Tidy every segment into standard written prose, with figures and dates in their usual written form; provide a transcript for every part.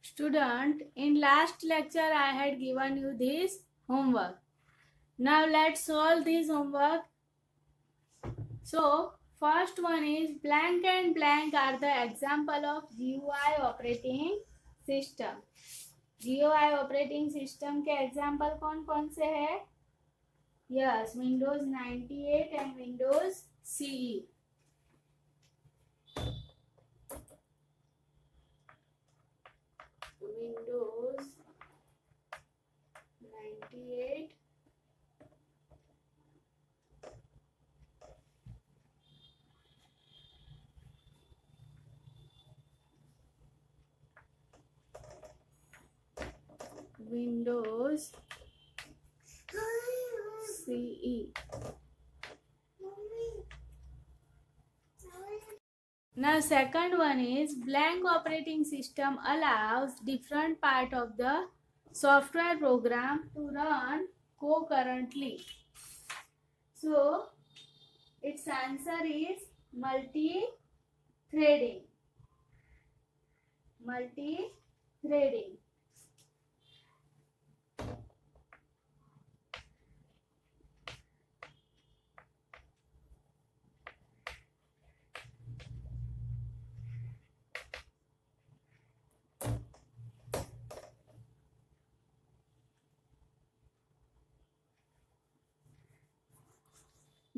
Student, in last lecture I had given you this homework. Now let's solve this homework. So first one is blank and blank are the example of GUI operating system. GUI operating system के example कौन कौन से है? Yes, Windows 98 and Windows CE. Windows 98 Windows CE. Now second one is blank operating system allows different part of the software program to run concurrently. So its answer is multi-threading. Multi-threading.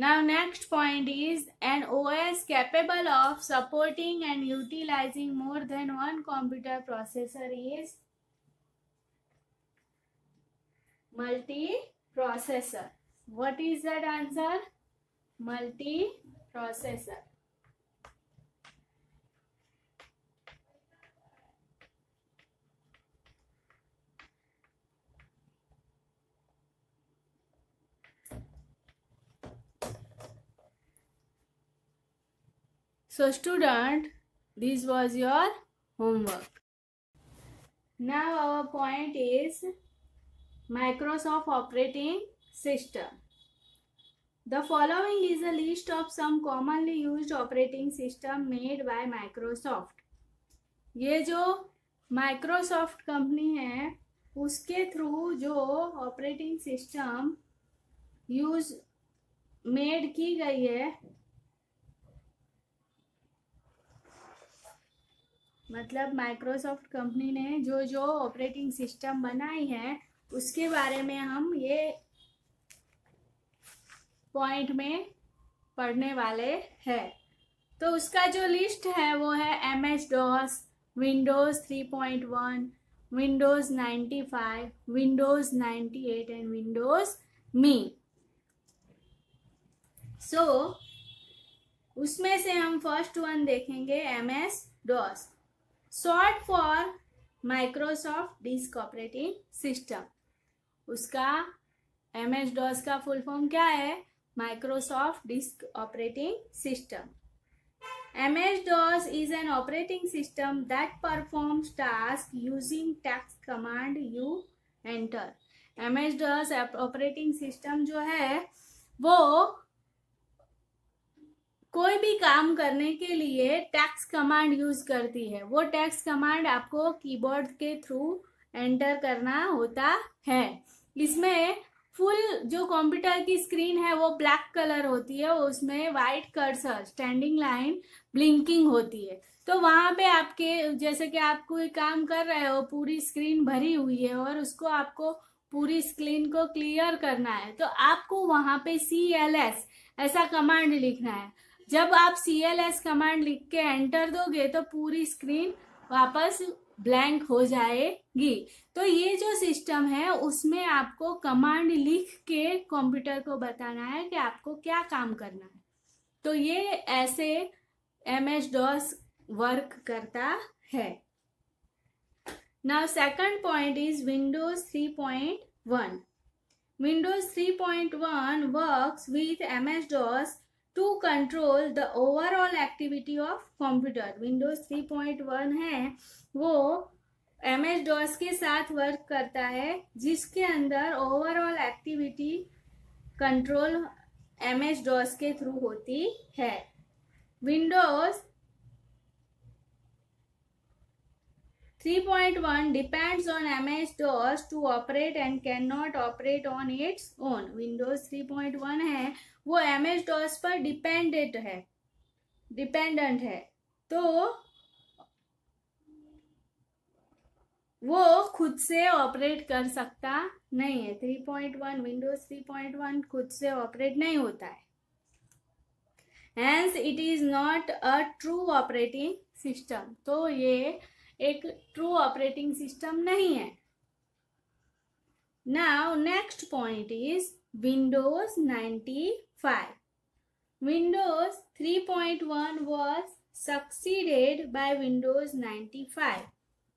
Now next point is an OS capable of supporting and utilizing more than one computer processor is multiprocessor. What is that answer? Multiprocessor. So student, this was your homework. Now our point is Microsoft operating system. The following is a list of some commonly used operating system made by Microsoft. ये जो Microsoft company है उसके through जो operating system use made की गई है, मतलब Microsoft company ने जो जो ऑपरेटिंग सिस्टम बनाई है उसके बारे में हम ये पॉइंट में पढ़ने वाले हैं. तो उसका जो लिस्ट है वो है MS-DOS, Windows 3.1, Windows 95, Windows 98 and Windows Me. So उसमें से हम फर्स्ट वन देखेंगे MS-DOS, short for Microsoft disk operating system. उसका MS-DOS का फुल फॉर्म क्या है? Microsoft disk operating system. MS-DOS is an operating system that performs tasks using text command you enter. MS-DOS operating system जो है वो कोई भी काम करने के लिए टेक्स्ट कमांड यूज करती है. वो टेक्स्ट कमांड आपको कीबोर्ड के थ्रू एंटर करना होता है. इसमें फुल जो कंप्यूटर की स्क्रीन है वो ब्लैक कलर होती है, उसमें white cursor, standing line, blinking होती है. तो वहां पे आपके जैसे कि आप कोई काम कर रहे हो, पूरी स्क्रीन भरी हुई है और उसको आपको पूरी स्क्रीन को क्लियर करना है, तो आपको वहां पे CLS ऐसा कमांड लिखना है. जब आप CLS कमांड लिख के एंटर दोगे तो पूरी स्क्रीन वापस ब्लैंक हो जाएगी. तो ये जो सिस्टम है उसमें आपको कमांड लिख के कंप्यूटर को बताना है कि आपको क्या काम करना है. तो ये ऐसे MS-DOS वर्क करता है. Now second point is Windows 3.1. Windows 3.1 works with MS-DOS to control the overall activity of computer. Windows 3.1 है वो MS-DOS के साथ वर्क करता है जिसके अंदर ओवरऑल एक्टिविटी कंट्रोल MS-DOS के थ्रू होती है. Windows 3.1 depends on MS-DOS to operate and cannot operate on its own. Windows 3.1 है वो MS-DOS पर डिपेंडेंट है, तो वो खुद से ऑपरेट कर सकता नहीं है। 3.1 विंडोज 3.1 खुद से ऑपरेट नहीं होता है। Hence it is not a true operating system. तो ये एक ट्रू ऑपरेटिंग सिस्टम नहीं है। Now next point is Windows 95. Windows 3.1 was succeeded by Windows 95.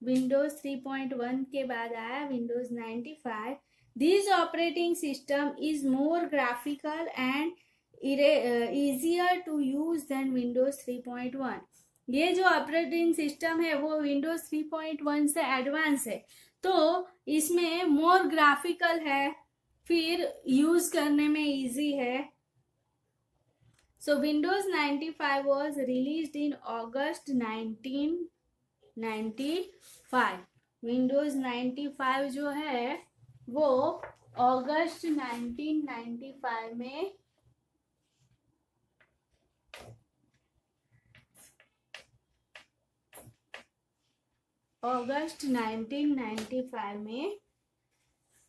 Windows 3.1 के बाद आया Windows 95. This operating system is more graphical and easier to use than Windows 3.1. ये जो ऑपरेटिंग सिस्टम है वो विंडोज 3.1 से एडवांस है, तो इसमें मोर ग्राफिकल है, फिर यूज करने में इजी है। So Windows 95 was released in August 1995। Windows 95 जो है वो अगस्त 1995 में अगस्त 1995 में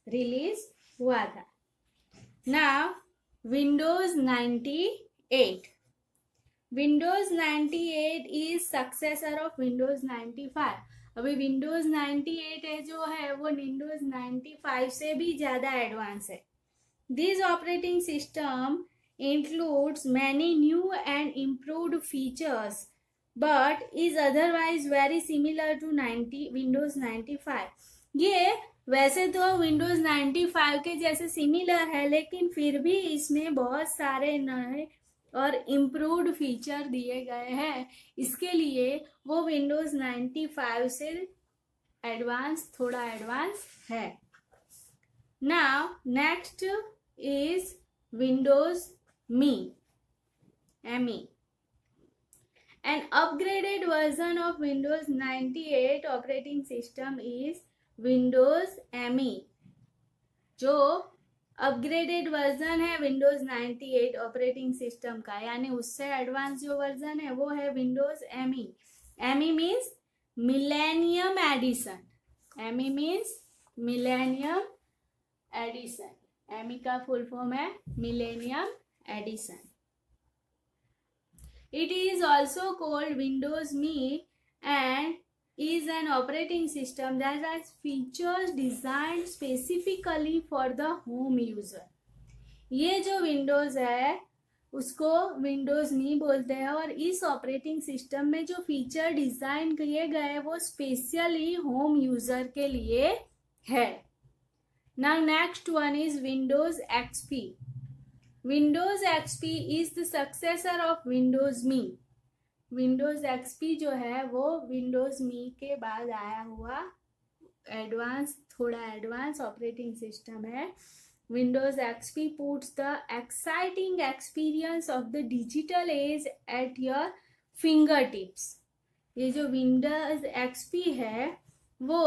रिलीज हुआ था। Now Windows 98। Windows 98 is successor of Windows 95। अभी विंडोज 98 है जो है वो विंडोज 95 से भी ज्यादा एडवांस है। This operating system includes many new and improved features but is otherwise very similar to Windows 95. ये वैसे तो Windows 95 के जैसे सिमिलर है, लेकिन फिर भी इसमें बहुत सारे नए और इम्प्रूव्ड फीचर दिए गए हैं। इसके लिए वो Windows 95 से थोड़ा एडवांस है। Now next is Windows ME. An upgraded version of Windows 98 operating system is Windows ME. जो अपग्रेडेड वर्जन है Windows 98 ऑपरेटिंग सिस्टम का, यानी उससे एडवांस जो वर्जन है वो है Windows ME. ME means millennium edition. ME means millennium edition. ME का फुल फॉर्म है millennium edition. It is also called Windows ME and is an operating system that has features designed specifically for the home user. ये जो Windows है उसको Windows ME बोलते हैं, और इस ऑपरेटिंग सिस्टम में जो फीचर डिजाइन किए गए वो स्पेशली होम यूजर के लिए है। Now next one is Windows XP. Windows XP is the successor of Windows ME. Windows XP जो है वो Windows ME के बाद आया हुआ थोड़ा एडवांस ऑपरेटिंग सिस्टम है। Windows XP puts the exciting experience of the digital age at your fingertips. ये जो Windows XP है वो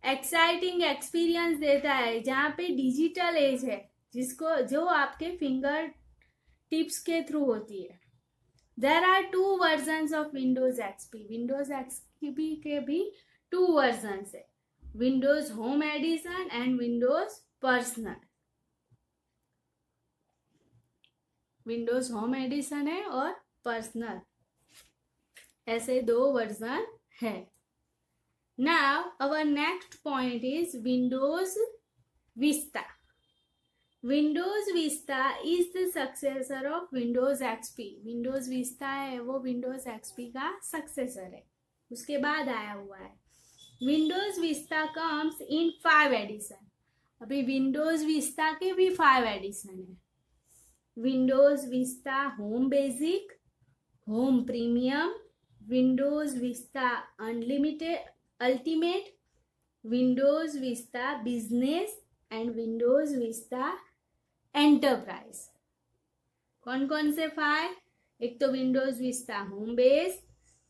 एक्साइटिंग एक्सपीरियंस देता है जहाँ पे डिजिटल एज है, जो आपके फिंगर टिप्स के थ्रू होती है। There are 2 versions of Windows XP. Windows XP के भी 2 वर्जन्स है, Windows home edition and Windows personal. Windows home edition है और पर्सनल, ऐसे 2 वर्जन है। Now our next point is Windows Vista. Windows Vista is the successor of Windows XP. Windows Vista है वो Windows XP का successor है, उसके बाद आया हुआ है। Windows Vista comes in 5 edition. अभी विंडोज विस्टा के भी 5 एडिशन है। Windows Vista home basic, home premium, Windows Vista unlimited ultimate, Windows Vista business and Windows Vista enterprise. कौन कौन से 5? एक तो Windows Vista home base,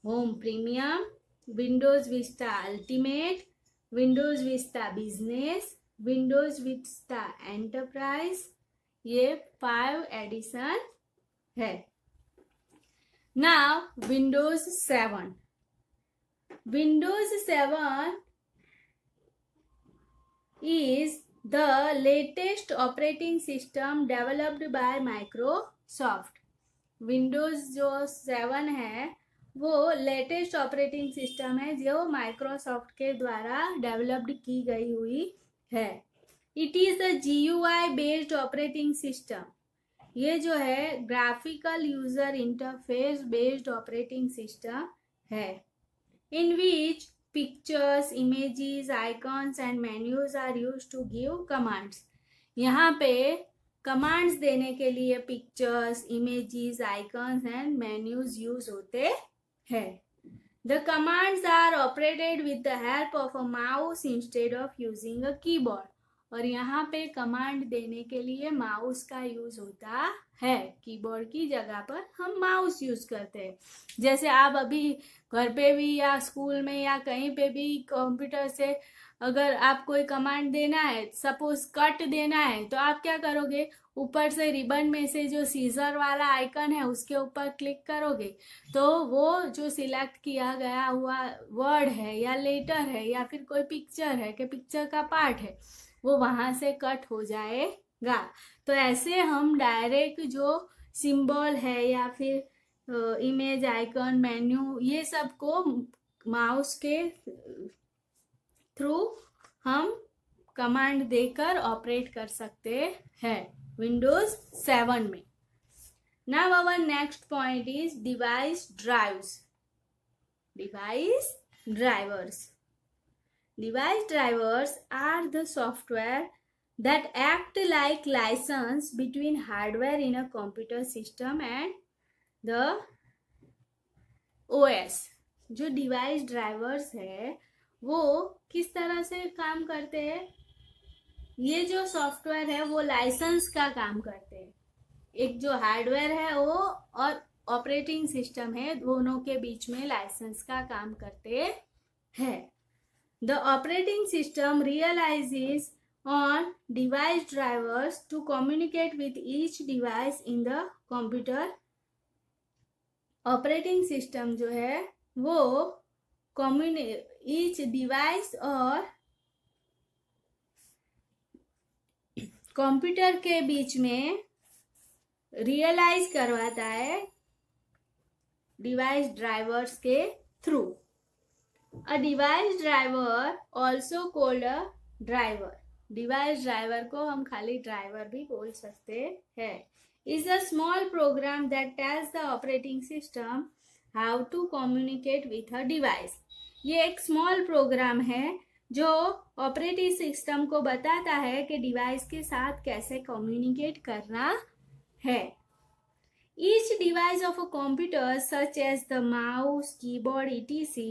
home premium, Windows Vista ultimate, Windows Vista business, Windows Vista enterprise, ये 5 edition है। Now Windows 7। Windows 7 is the latest operating system developed by Microsoft। Windows जो 7 है वो लेटेस्ट ऑपरेटिंग सिस्टम है जो Microsoft के द्वारा developed की गई हुई है। It is a GUI based operating system. ये जो है graphical user interface based operating system है। In which pictures, images, icons and menus are used to give commands. यहाँ पे कमांड्स देने के लिए pictures, images, icons and menus use होते हैं। The commands are operated with the help of a mouse instead of using a keyboard. और यहाँ पे कमांड देने के लिए माउस का यूज होता है, कीबोर्ड की जगह पर हम माउस यूज करते हैं। जैसे आप अभी घर पे भी या स्कूल में या कहीं पे भी कंप्यूटर से अगर आप कोई कमांड देना है, सपोज कट देना है, तो आप क्या करोगे, ऊपर से रिबन में से जो सीजर वाला आइकन है उसके ऊपर क्लिक करोगे तो वो जो सिलेक्ट किया गया हुआ वर्ड है या लेटर है या फिर कोई पिक्चर है कि पिक्चर का पार्ट है वो वहां से कट हो जाएगा। तो ऐसे हम डायरेक्ट जो सिंबल है या फिर इमेज, आइकन, मेन्यू, ये सब को माउस के थ्रू हम कमांड देकर ऑपरेट कर सकते हैं विंडोज 7 में। Now our next point is device drives. Device drivers. Device drivers are the software that act like license between hardware in a computer system and the OS। जो device drivers है वो किस तरह से काम करते हैं? ये जो सॉफ्टवेयर है वो लाइसेंस का काम करते हैं। एक जो हार्डवेयर है वो और ऑपरेटिंग सिस्टम है, दोनों के बीच में लाइसेंस का काम करते हैं। The operating system relies on device drivers to communicate with each device in the computer। Operating system जो है वो each device और कंप्यूटर के बीच में रियलाइज करवाता है डिवाइस ड्राइवर्स के through. A device driver also called a driver। Device driver को हम खाली ड्राइवर भी बोल सकते हैं। is a small program that tells the operating system how to communicate with a device। ये एक स्मॉल प्रोग्राम है जो ऑपरेटिंग सिस्टम को बताता है कि डिवाइस के साथ कैसे कम्युनिकेट करना है। Each device of a computer such as the mouse, keyboard, etc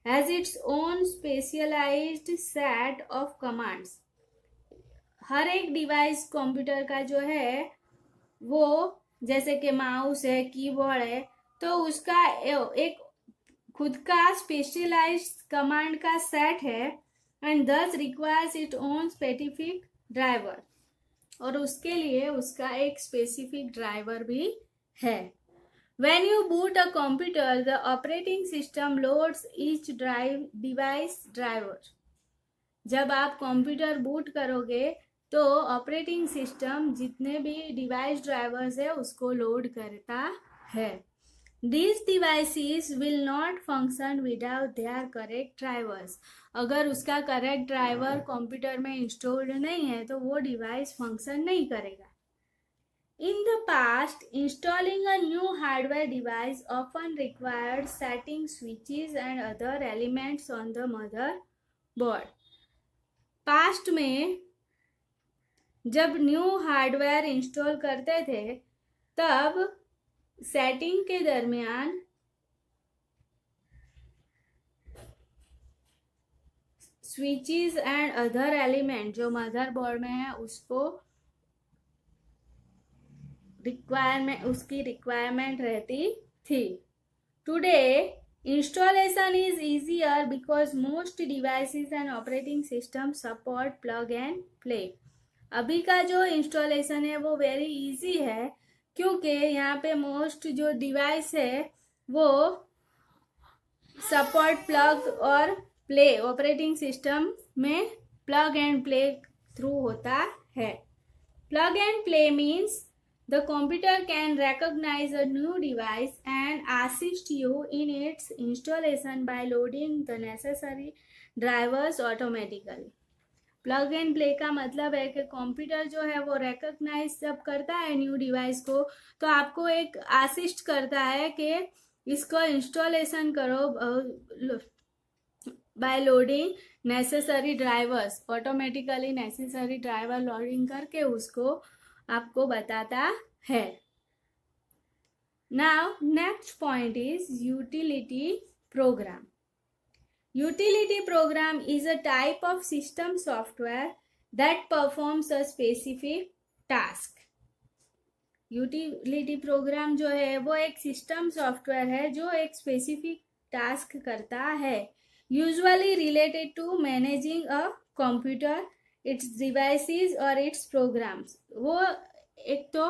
has its own specialized set of commands। हर एक डिवाइस कंप्यूटर का जो है वो जैसे कि माउस है, कीबोर्ड है, तो उसका एक खुद का स्पेशलाइज्ड कमांड का सेट है एंड दस requires it own specific driver. और उसके लिए उसका एक स्पेसिफिक ड्राइवर भी है। When you boot a computer, the operating system loads each device driver। जब आप कंप्यूटर बूट करोगे तो ऑपरेटिंग सिस्टम जितने भी डिवाइस ड्राइवर्स है उसको लोड करता है। These devices will not function without their correct drivers। अगर उसका करेक्ट ड्राइवर कंप्यूटर में इंस्टॉल्ड नहीं है तो वो डिवाइस फंक्शन नहीं करेगा। In the past, installing a new hardware device often required setting switches and other elements on the motherboard। Past में जब न्यू हार्डवेयर इंस्टॉल करते थे तब सेटिंग के दरमियान स्विचेस एंड अदर एलिमेंट जो मदरबोर्ड में है उसको उसकी रिक्वायरमेंट रहती थी। Today Installation is easier because most devices and operating systems support plug and play. अभी का जो इंस्टॉलेशन है वो वेरी इजी है क्योंकि यहाँ पे मोस्ट जो डिवाइस है वो सपोर्ट प्लग और प्ले, ऑपरेटिंग सिस्टम में प्लग एंड प्ले थ्रू होता है. Plug and play means the computer can recognize a new device and assist you in its installation by loading the necessary drivers automatically. Plug and play का मतलब है कि computer जो है वो recognise जब करता है न्यू डिवाइस को तो आपको एक असिस्ट करता है कि इसको इंस्टॉलेशन करो by loading necessary drivers. Automatically necessary driver loading करके उसको आपको बताता है. Now next point is utility program. Utility program is a type of system software that performs a specific task. Utility program जो है वो एक सिस्टम सॉफ्टवेयर है जो एक स्पेसिफिक टास्क करता है, usually related to managing a computer, its devices और इट्स प्रोग्राम्स. वो एक तो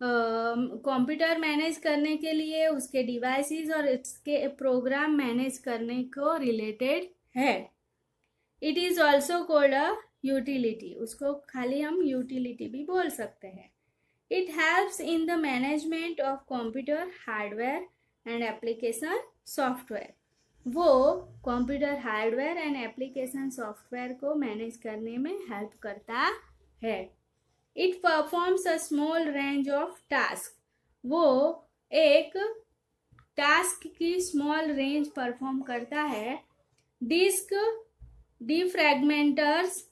कंप्यूटर मैनेज करने के लिए उसके डिवाइसेस और इसके प्रोग्राम मैनेज करने को रिलेटेड है. It is also called a utility. उसको खाली हम यूटिलिटी भी बोल सकते हैं. It helps in the management of computer hardware and application software. वो computer hardware and application software को मैनेज करने में हेल्प करता है. It performs a small range of task. वो एक टास्क की स्मॉल रेंज परफॉर्म करता है. Disk defragmenters,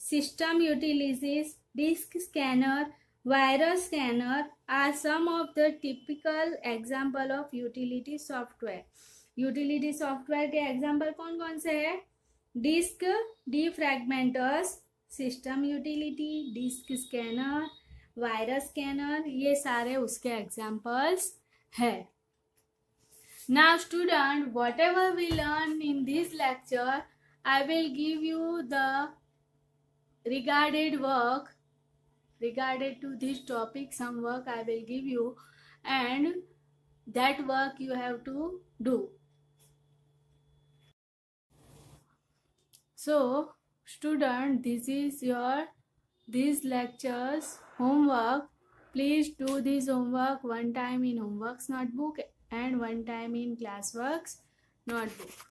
system utilities, disk scanner, virus scanner are some of the typical example of utility software. Utility software के example कौन कौन से हैं? Disk defragmenters, system utility, disk scanner, virus scanner, ये सारे उसके एग्जाम्पल्स है. Now student, whatever we learn in this lecture, I will give you the regarded work regarded to this topic. Some work I will give you and that work you have to do. So student, this is your these lectures homework. Please do this homework one time in homeworks notebook and one time in classworks notebook.